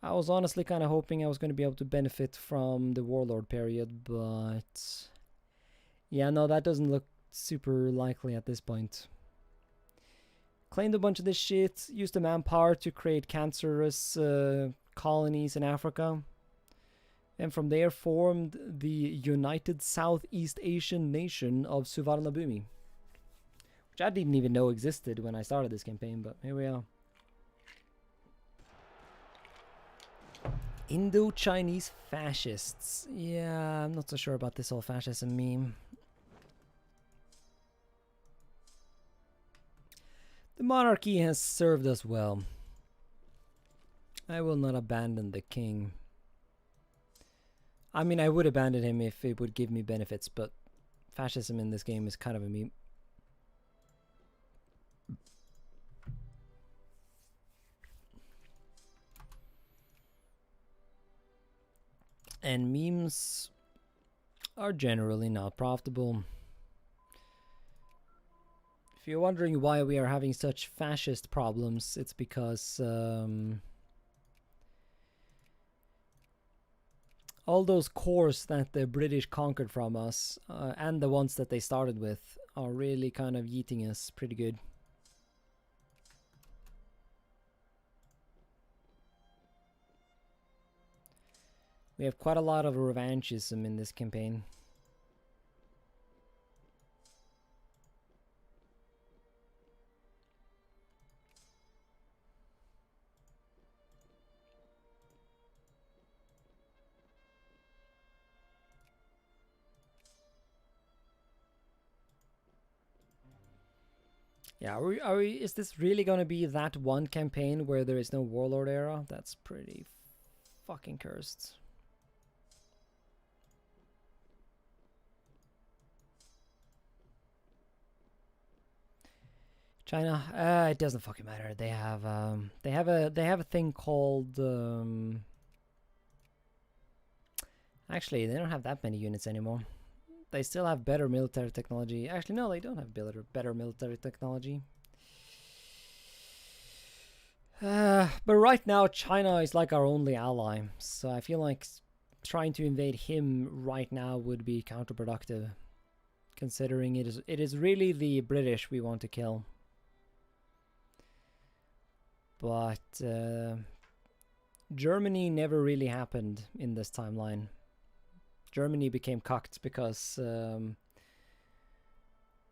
I was honestly kind of hoping I was going to be able to benefit from the warlord period, but yeah, no, that doesn't look super likely at this point. Claimed a bunch of this shit, used the manpower to create cancerous colonies in Africa, and from there formed the United Southeast Asian Nation of Suvarnabhumi, which I didn't even know existed when I started this campaign, but here we are. Indo-Chinese fascists. Yeah, I'm not so sure about this whole fascism meme. The monarchy has served us well. I will not abandon the king. I mean, I would abandon him if it would give me benefits, but fascism in this game is kind of a meme. And memes are generally not profitable. If you're wondering why we are having such fascist problems, it's because all those cores that the British conquered from us, and the ones that they started with, are really kind of yeeting us pretty good. We have quite a lot of revanchism in this campaign. Yeah, is this really going to be that one campaign where there is no warlord era? That's pretty fucking cursed. China, it doesn't fucking matter. They have a thing called actually, they don't have that many units anymore. They still have better military technology. Actually, no, they don't have better military technology. But right now, China is like our only ally. So I feel like trying to invade him right now would be counterproductive. Considering it is really the British we want to kill. But Germany never really happened in this timeline. Germany became cucked because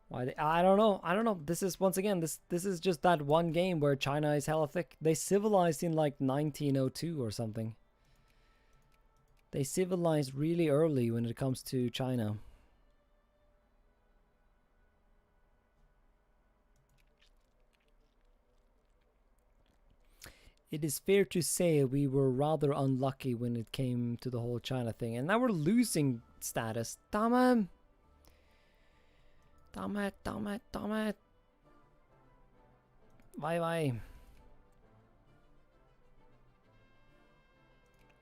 why I don't know. This is once again this is just that one game where China is hella thick. They civilized in like 1902 or something. They civilized really early when it comes to China. It is fair to say we were rather unlucky when it came to the whole China thing. And now we're losing status. Damn it. Damn it, damn it, damn it. Bye bye.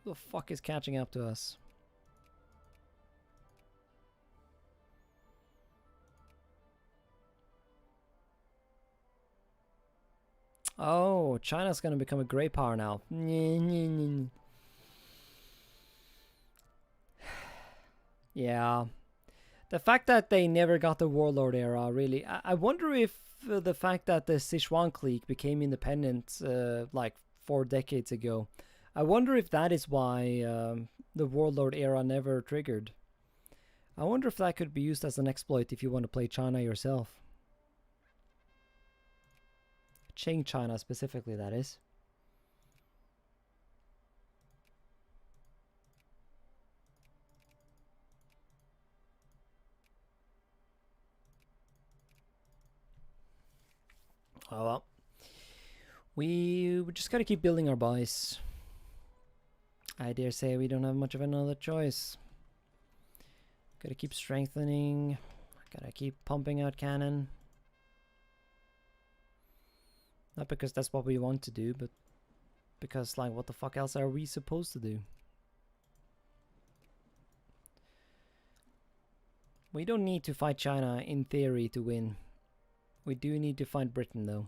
Who the fuck is catching up to us? Oh, China's gonna become a great power now. Yeah. The fact that they never got the warlord era, really. I wonder if the fact that the Sichuan clique became independent like 4 decades ago, I wonder if that is why the warlord era never triggered. I wonder if that could be used as an exploit if you want to play China yourself. Qing China specifically, that is. Oh well. We just gotta keep building our buys. I dare say we don't have much of another choice. Gotta keep strengthening. Gotta keep pumping out cannon. Not because that's what we want to do, but because, like, what the fuck else are we supposed to do? We don't need to fight China, in theory, to win. We do need to fight Britain, though.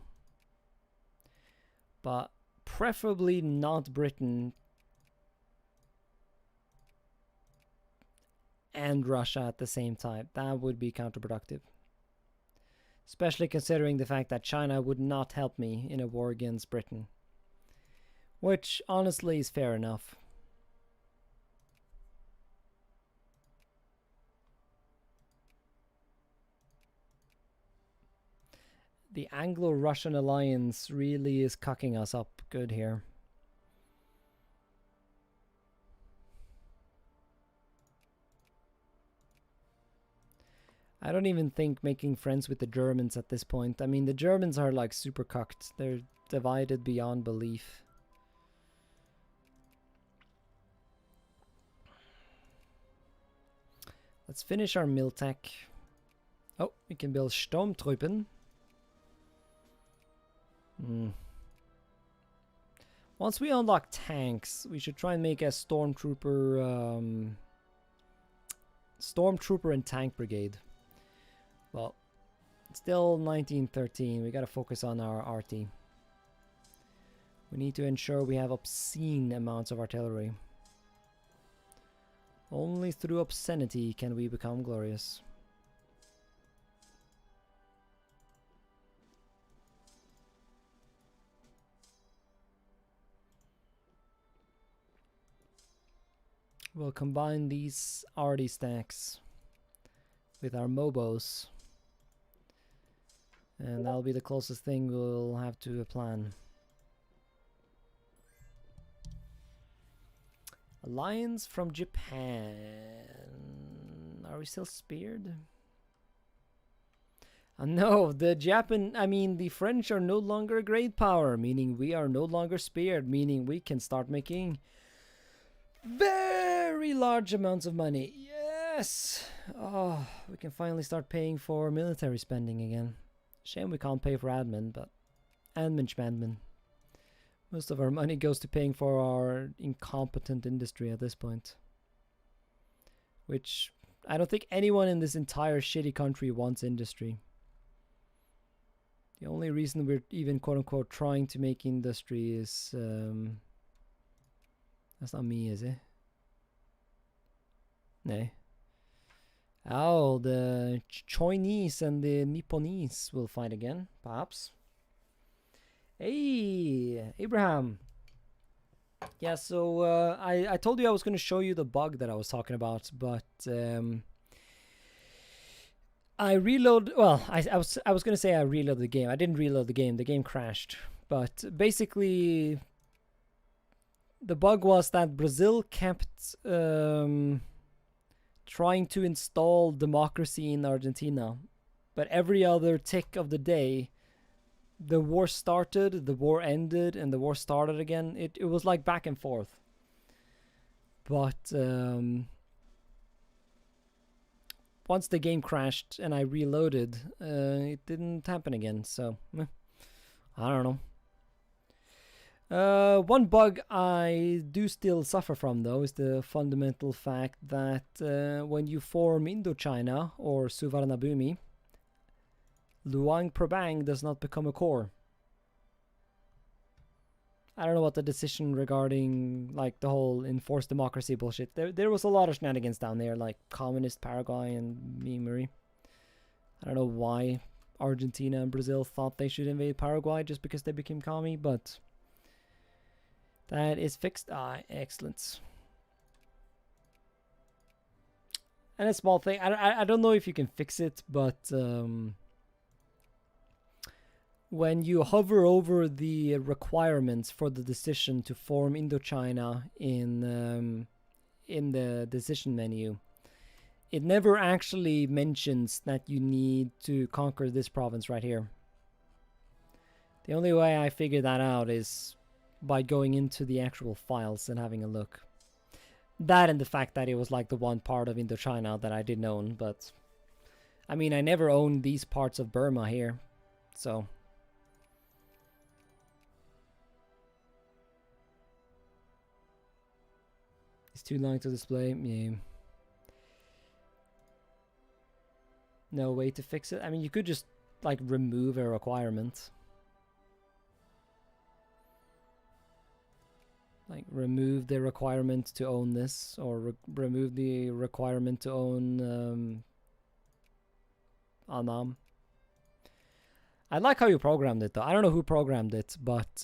But preferably not Britain and Russia at the same time. That would be counterproductive. Especially considering the fact that China would not help me in a war against Britain. Which, honestly, is fair enough. The Anglo-Russian alliance really is cocking us up good here. I don't even think making friends with the Germans at this point. I mean, the Germans are like super cucked. They're divided beyond belief. Let's finish our Miltech. Oh, we can build Sturmtruppen. Once we unlock tanks, we should try and make a Stormtrooper and Tank Brigade. Well, still 1913. We gotta focus on our RT. We need to ensure we have obscene amounts of artillery. Only through obscenity can we become glorious. We'll combine these arty stacks with our Mobos. And that'll be the closest thing we'll have to a plan. Alliance from Japan. Are we still speared? No, the French are no longer a great power, meaning we are no longer speared, meaning we can start making very large amounts of money. Yes! Oh, we can finally start paying for military spending again. Shame we can't pay for admin, but admin. Most of our money goes to paying for our incompetent industry at this point. Which, I don't think anyone in this entire shitty country wants industry. The only reason we're even quote-unquote trying to make industry is... that's not me, is it? No. Oh, the Chinese and the Nipponese will fight again, perhaps. Hey, Abraham. Yeah, so I told you I was going to show you the bug that I was talking about, but I reload. Well, I was going to say I reloaded the game. I didn't reload the game. The game crashed. But basically, the bug was that Brazil kept trying to install democracy in Argentina, but every other tick of the day, the war started, the war ended, and the war started again. It was like back and forth. But once the game crashed and I reloaded, it didn't happen again. So I don't know. One bug I do still suffer from, though, is the fundamental fact that when you form Indochina or Suvarnabhumi, Luang Prabang does not become a core. I don't know what the decision regarding like the whole enforced democracy bullshit. There was a lot of shenanigans down there, like communist Paraguay and Mimuri. I don't know why Argentina and Brazil thought they should invade Paraguay just because they became commie, but that is fixed. Excellent. And a small thing, I don't know if you can fix it, but when you hover over the requirements for the decision to form Indochina in the decision menu, it never actually mentions that you need to conquer this province right here. The only way I figured that out is by going into the actual files and having a look. That and the fact that it was like the one part of Indochina that I didn't own, but I mean, I never owned these parts of Burma here, so... It's too long to display. Yeah. No way to fix it. I mean, you could just like remove a requirement. Like remove the requirement to own this, or remove the requirement to own Annam. I like how you programmed it, though. I don't know who programmed it, but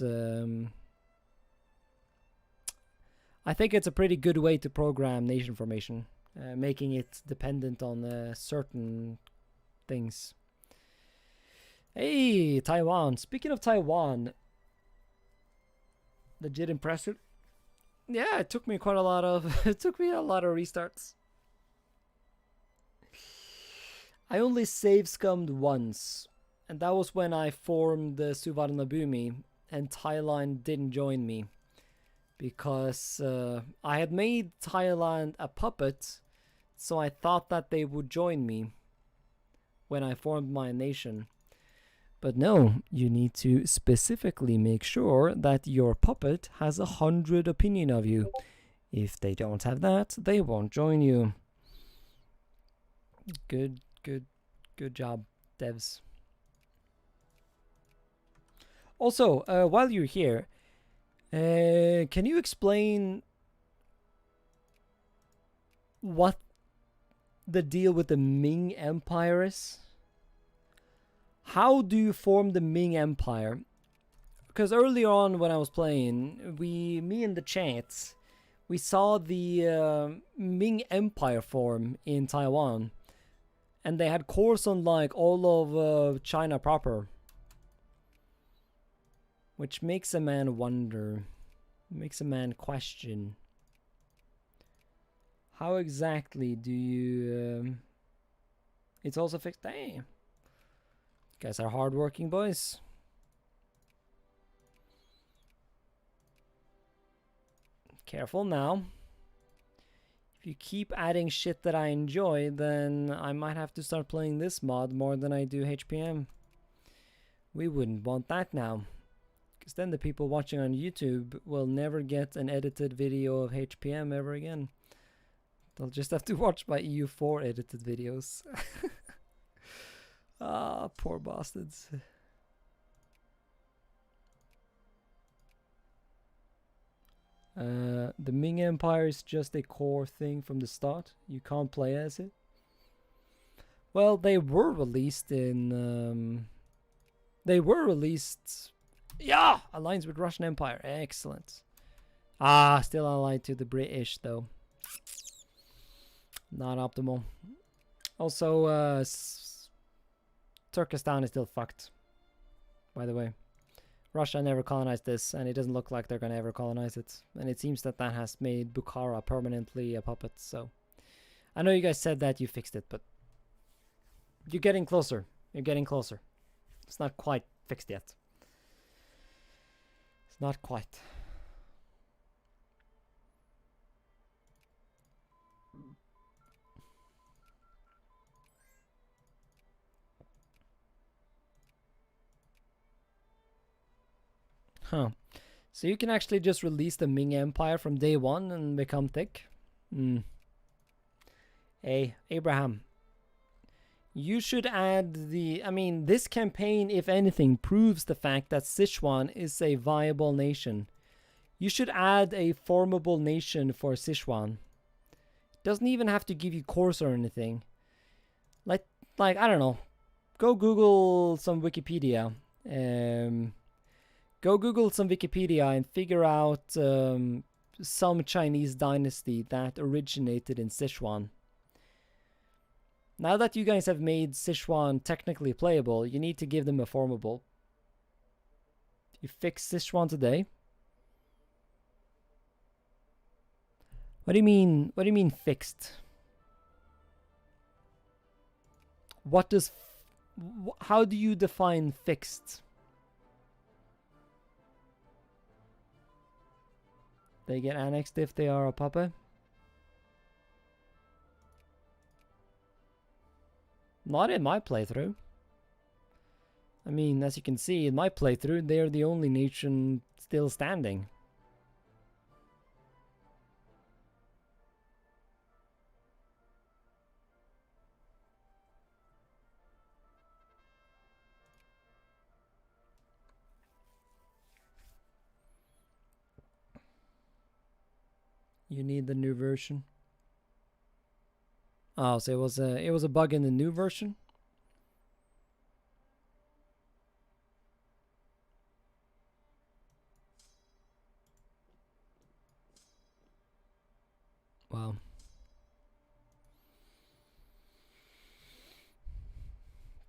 I think it's a pretty good way to program nation formation, making it dependent on certain things. Hey, Taiwan. Speaking of Taiwan, legit impressive. Yeah, it took me quite a lot of it took me a lot of restarts. I only save scummed once, and that was when I formed the Suvarnabhumi, and Thailand didn't join me because I had made Thailand a puppet, so I thought that they would join me when I formed my nation. But no, you need to specifically make sure that your puppet has 100 opinion of you. If they don't have that, they won't join you. Good job, devs. Also, while you're here, can you explain what the deal with the Ming Empire is? How do you form the Ming Empire? Because earlier on when I was playing, me and the chats, we saw the Ming Empire form in Taiwan. And they had cores on like all of China proper. Which makes a man wonder. Makes a man question. How exactly do you... it's also fixed... Damn. You guys are hardworking boys. Careful now. If you keep adding shit that I enjoy, then I might have to start playing this mod more than I do HPM. We wouldn't want that now. Because then the people watching on YouTube will never get an edited video of HPM ever again. They'll just have to watch my EU4 edited videos. Ah, poor bastards. The Ming Empire is just a core thing from the start. You can't play as it. Well, they were released in... Yeah! Alliance with Russian Empire. Excellent. Ah, still allied to the British, though. Not optimal. Also, Turkestan is still fucked, by the way. Russia never colonized this, and it doesn't look like they're going to ever colonize it. And it seems that that has made Bukhara permanently a puppet, so... I know you guys said that you fixed it, but... You're getting closer. You're getting closer. It's not quite fixed yet. It's not quite. Huh. So you can actually just release the Ming Empire from day one and become thick? Hey, Abraham. You should add the... I mean, this campaign, if anything, proves the fact that Sichuan is a viable nation. You should add a formable nation for Sichuan. It doesn't even have to give you cores or anything. Like, I don't know. Go Google some Wikipedia. Go Google some Wikipedia and figure out some Chinese dynasty that originated in Sichuan. Now that you guys have made Sichuan technically playable, you need to give them a formable. You fix Sichuan today? What do you mean? What do you mean fixed? What does... how do you define fixed? They get annexed if they are a puppet? Not in my playthrough. I mean, as you can see, in my playthrough, they're the only nation still standing. You need the new version. Oh, so it was a bug in the new version? Wow.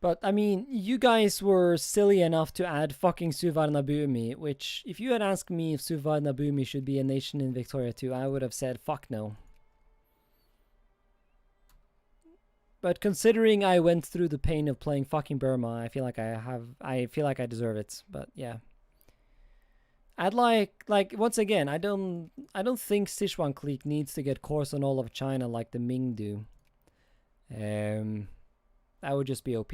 But, I mean, you guys were silly enough to add fucking Suvarnabhumi, which, if you had asked me if Suvarnabhumi should be a nation in Victoria too, I would have said fuck no. But considering I went through the pain of playing fucking Burma, I feel like I deserve it. But yeah. I'd like once again, I don't think Sichuan clique needs to get course on all of China like the Ming do. That would just be OP.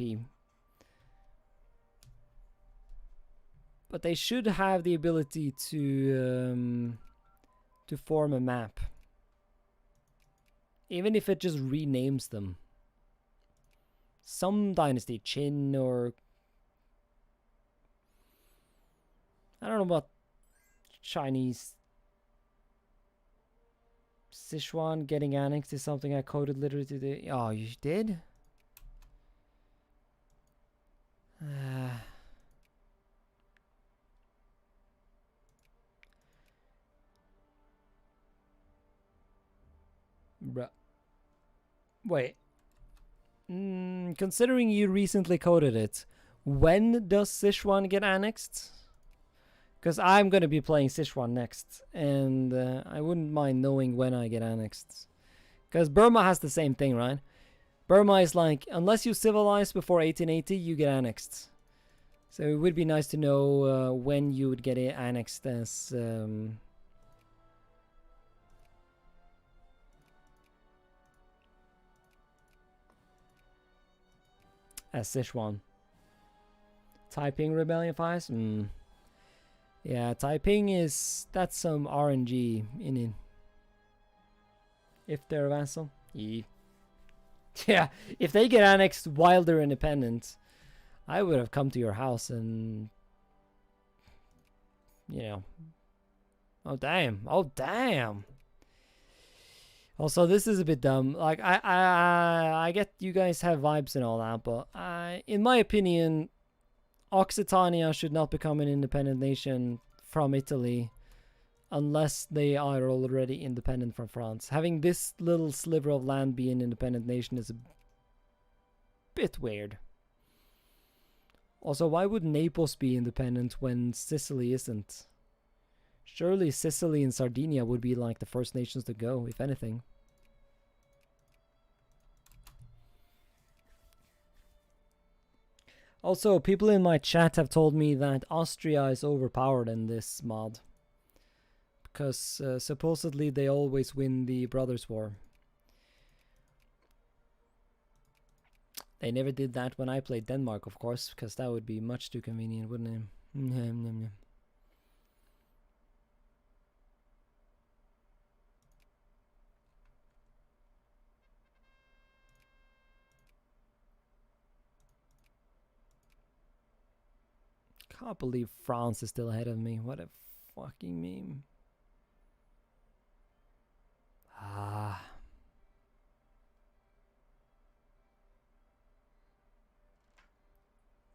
But they should have the ability to form a map. Even if it just renames them. Some dynasty, Qin or... I don't know about Chinese. Sichuan getting annexed is something I coded literally today. Oh, you did? Bruh. Wait. Considering you recently coded it, when does Sichuan get annexed? Because I'm going to be playing Sichuan next, and I wouldn't mind knowing when I get annexed. Because Burma has the same thing, right? Burma is like, unless you civilize before 1880, you get annexed. So it would be nice to know when you would get annexed as... as Sichuan. Taiping Rebellion fires? Yeah, Taiping is... that's some RNG in it. If they're a vassal. Yeah, if they get annexed while they're independent, I would have come to your house and... you know... oh, damn. Oh, damn. Also, this is a bit dumb. Like, I get you guys have vibes and all that, but in my opinion, Occitania should not become an independent nation from Italy unless they are already independent from France. Having this little sliver of land be an independent nation is a bit weird. Also, why would Naples be independent when Sicily isn't? Surely Sicily and Sardinia would be like the first nations to go, if anything. Also, people in my chat have told me that Austria is overpowered in this mod. Because supposedly they always win the Brothers' War. They never did that when I played Denmark, of course, because that would be much too convenient, wouldn't it? Can't believe France is still ahead of me. What a fucking meme.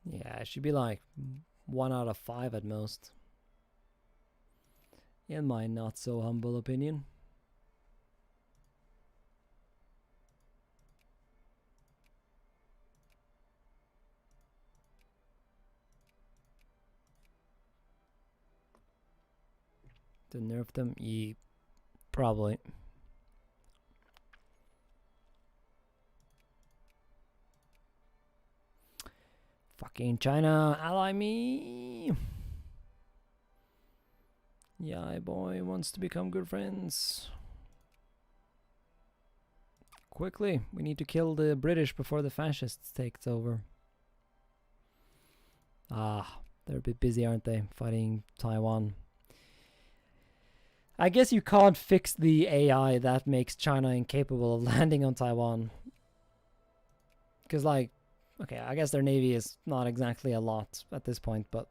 Yeah, it should be like 1 out of 5 at most. In my not so humble opinion. To nerf them? Yeah, probably. Fucking China, ally me! Yeah, boy wants to become good friends. Quickly, we need to kill the British before the fascists take over. They're a bit busy, aren't they? Fighting Taiwan. I guess you can't fix the AI that makes China incapable of landing on Taiwan. Because, like, okay, I guess their navy is not exactly a lot at this point, but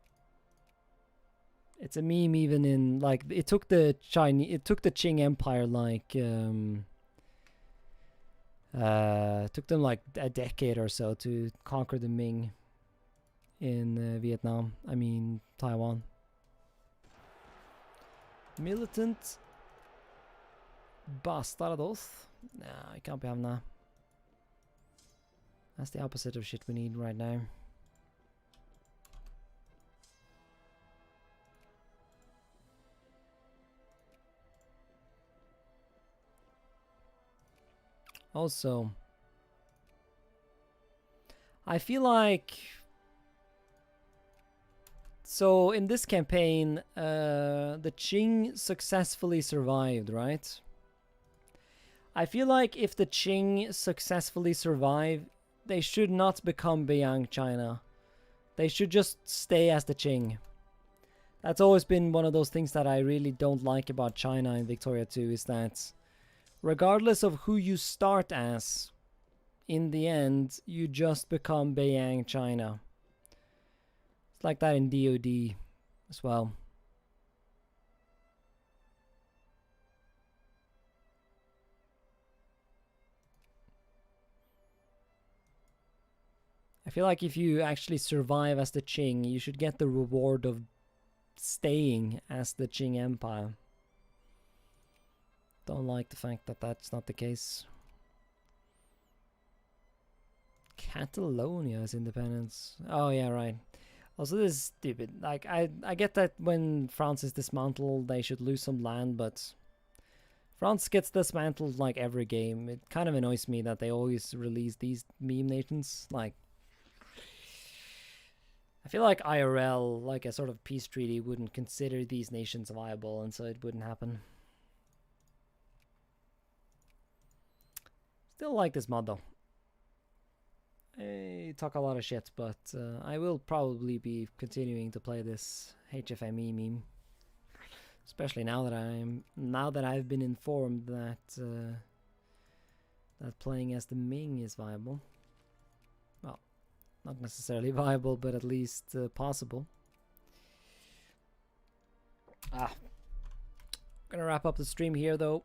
It's a meme even in like it took the Qing Empire like took them like a decade or so to conquer the Ming in Vietnam. I mean Taiwan. Militant bastardos. Nah, I can't be having that. That's the opposite of shit we need right now. Also, I feel like... So, in this campaign, the Qing successfully survived, right? I feel like if the Qing successfully survive, they should not become Beiyang China. They should just stay as the Qing. That's always been one of those things that I really don't like about China in Victoria 2, is that regardless of who you start as, in the end, you just become Beiyang China. It's like that in DoD as well. I feel like if you actually survive as the Qing, you should get the reward of staying as the Qing Empire. Don't like the fact that that's not the case. Catalonia's independence. Oh yeah, right. Also, this is stupid. Like, I get that when France is dismantled, they should lose some land, but France gets dismantled like every game. It kind of annoys me that they always release these meme nations. Like, I feel like IRL, like a sort of peace treaty, wouldn't consider these nations viable, and so it wouldn't happen. Still like this mod though. I talk a lot of shit, but I will probably be continuing to play this HFME meme, especially now that I've been informed that that playing as the Ming is viable. Well, not necessarily viable, but at least possible. Gonna wrap up the stream here though.